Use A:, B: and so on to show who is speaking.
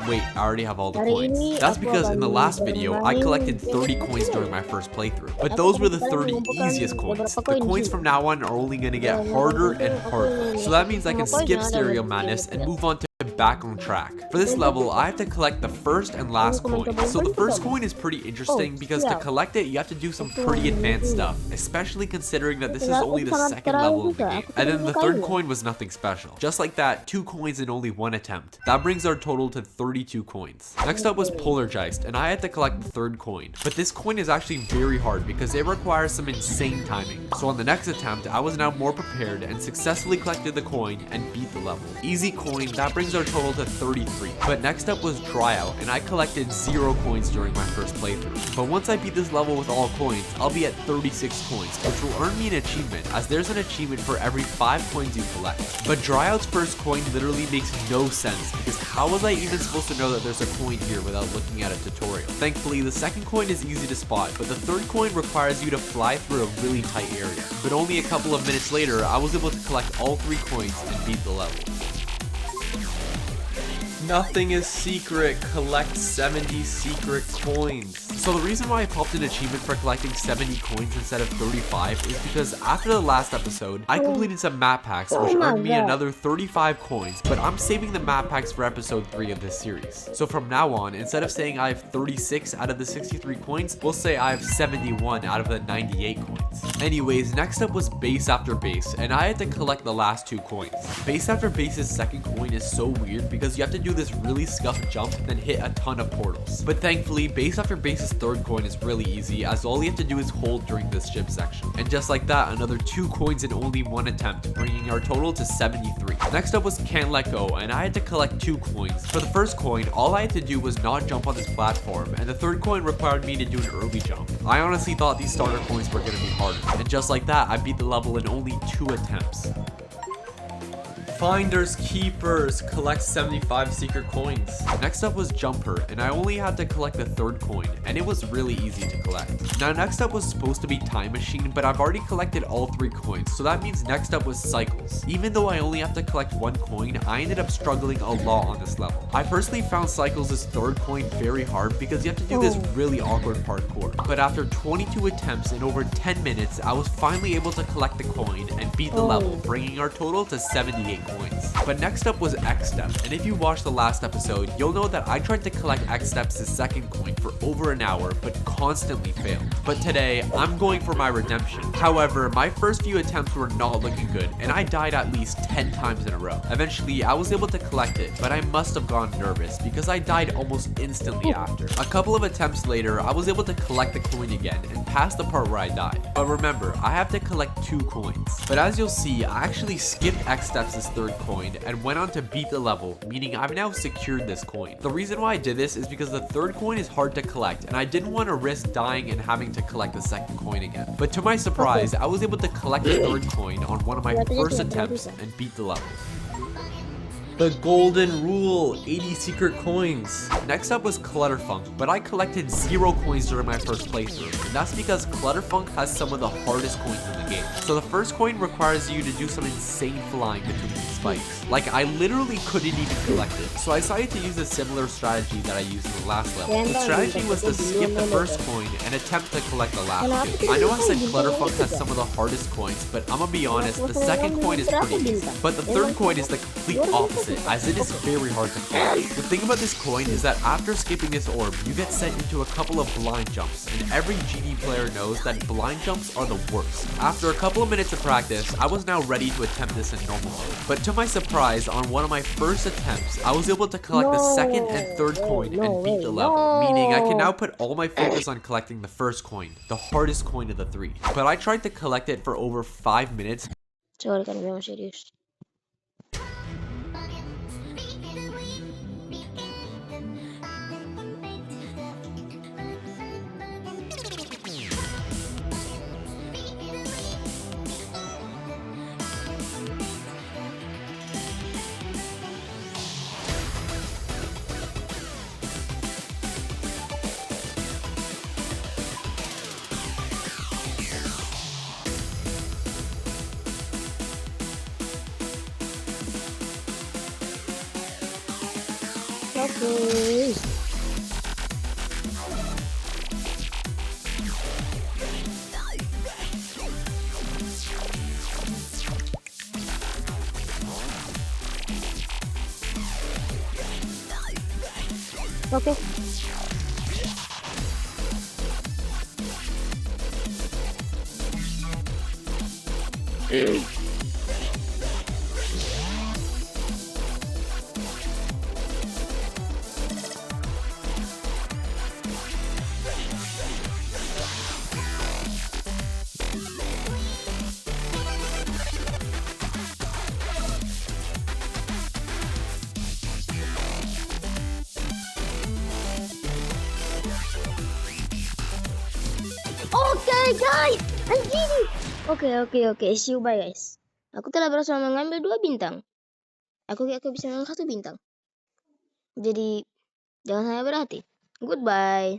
A: Wait, I already have all the
B: Hari
A: coins.
B: ini
A: That's
B: aku
A: because in the
B: akan
A: last video, I
B: bermain
A: collected 30
B: game
A: coins during my first playthrough. But those were the 30 easiest coins. The coins from now on are only gonna get harder and harder. So that means I can skip Stereo Madness and move on to back on track. For this level, I have to collect the first and last coin. So the first coin is pretty interesting because to collect it, you have to do some pretty advanced stuff, especially considering that this is only the second level in the game. And then the third coin was nothing special. Just like that, 2 coins in only 1 attempt. That brings our total to 32 coins. Next up was Polargeist, and I had to collect the third coin. But this coin is actually very hard because it requires some insane timing. So on the next attempt, I was now more prepared and successfully collected the coin and beat the level. Easy coin, that brings our total to 33. But next up was Tryout, and I collected 0 coins during my first playthrough. But once I beat this level with all coins, I'll be at 36 coins, which will earn me an achievement, as there's an achievement for every 5 coins you collect. But Tryout's first coin literally makes no sense, because how was I even supposed to know that there's a coin here without looking at a tutorial? Thankfully, the second coin is easy to spot, but the third coin requires you to fly through a really tight area. But only a couple of minutes later, I was able to collect all 3 coins and beat the level. Nothing is secret. Collect 70 secret coins. So the reason why I popped an achievement for collecting 70 coins instead of 35 is because after the last episode, I completed some map packs which earned me another 35 coins, but I'm saving the map packs for episode 3 of this series. So from now on, instead of saying I have 36 out of the 63 coins, we'll say I have 71 out of the 98 coins. Anyways, next up was Base After Base, and I had to collect the last 2 coins. Base After Base's second coin is so weird because you have to do this really scuffed jump, then hit a ton of portals. But thankfully, Base After Base's third coin is really easy, as all you have to do is hold during this ship section. And just like that, another 2 coins in only 1 attempt, bringing our total to 73. Next up was Can't Let Go, and I had to collect 2 coins. For the first coin, all I had to do was not jump on this platform, and the third coin required me to do an early jump. I honestly thought these starter coins were going to be harder, and just like that, I beat the level in only 2 attempts. Finders Keepers, collect 75 secret coins. Next up was Jumper, and I only had to collect the third coin, and it was really easy to collect. Now next up was supposed to be Time Machine, but I've already collected all 3 coins, so that means next up was Cycles. Even though I only have to collect 1 coin, I ended up struggling a lot on this level. I personally found Cycles' third coin very hard because you have to do this really awkward parkour. But after 22 attempts in over 10 minutes, I was finally able to collect the coin and beat the level, bringing our total to 78 coins. But next up was X Step, and if you watched the last episode, you'll know that I tried to collect X Step's second coin for over an hour, but constantly failed. But today, I'm going for my redemption. However, my first few attempts were not looking good, and I died at least 10 times in a row. Eventually, I was able to collect it, but I must have gone nervous because I died almost instantly after. A couple of attempts later, I was able to collect the coin again and pass the part where I died. But remember, I have to collect 2 coins. But as you'll see, I actually skipped X Step's third coin and went on to beat the level, meaning I've now secured this coin. The reason why I did this is because the third coin is hard to collect, and I didn't want to risk dying and having to collect the second coin again. But to my surprise, I was able to collect the third coin on one of my first attempts and beat the level. The Golden Rule, 80 secret coins. Next up was Clutterfunk, but I collected 0 coins during my first playthrough, and that's because Clutterfunk has some of the hardest coins in the game. So the first coin requires you to do some insane flying between these spikes. Like, I literally couldn't even collect it, so I decided to use a similar strategy that I used in the last level. The strategy was to skip the first coin and attempt to collect the last 2. I know I said Clutterfunk has some of the hardest coins, but I'm gonna be honest, the second coin is pretty easy. But the third coin is the complete opposite, as it is very hard to collect. The thing about this coin is that after skipping this orb, you get sent into a couple of blind jumps, and every GD player knows that blind jumps are the worst. After a couple of minutes of practice, I was now ready to attempt this in normal mode. But to my surprise, on one of my first attempts, I was able to collect the second and third coin and beat the level, meaning I can now put all my focus on collecting the first coin, the hardest coin of the 3. But I tried to collect it for over 5 minutes.
B: Coba kan memang serius. Guys. Oke. Oke guys, anjing. Oke, see you bye guys. Aku telah berhasil mengambil 2 bintang. Aku bisa mengambil 1 bintang. Jadi jangan hanya berhati. Goodbye.